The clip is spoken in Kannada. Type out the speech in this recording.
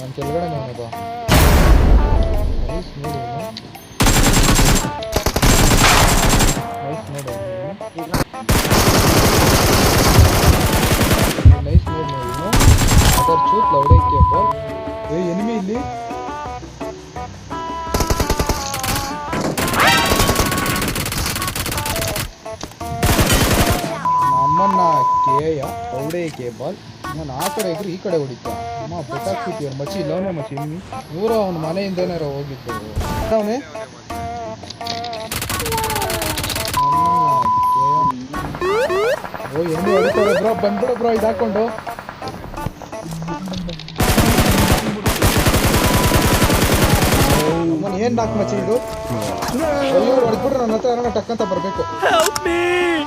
ನಾನು ಕೆಳಗಡೆ ನೋಡೋದು ನೈಸ್ ನೋಡಿ ನೈಸ್ ನೋಡಿ ಅದರ ಚೂತ್ ಲೌಡೆ ಕೇಬಲ್ ಎನಿಮಿ ಇಲ್ಲಿ ನಮ್ಮನ್ನ ಕೇಯ ಲೌಡೆ ಕೇಬಲ್ ನಾನು ಆ ಕಡೆ ಇದ್ರೆ ಈ ಕಡೆ ಹೊಡಿತಾ ಅಮ್ಮ ಪಟಾಕ್ತಿದ್ದೀರ ಮಚ್ಚಿ ಇಲ್ಲವನೇ ಮಚ್ಚಿ ಎನಿಮಿ ಇವರು ಅವನ ಮನೆಯಿಂದನೇ ಹೋಗಿದ್ದು ಅವನೇ ಓ ಎಣ್ಣೆ ಹೊಡಿತಾರೆ ಬ್ರೋ ಬಂದ್ಬಿಡು ಬ್ರೋ ಇದು ಹಾಕೊಂಡು ಏನು ನಾಲ್ಕು ಮಚ್ಚಿ ಇದು ಹೊಡೆದ್ಬಿಟ್ರೆ ನನ್ನ ಹತ್ರ ಟಕ್ ಅಂತ ಬರಬೇಕು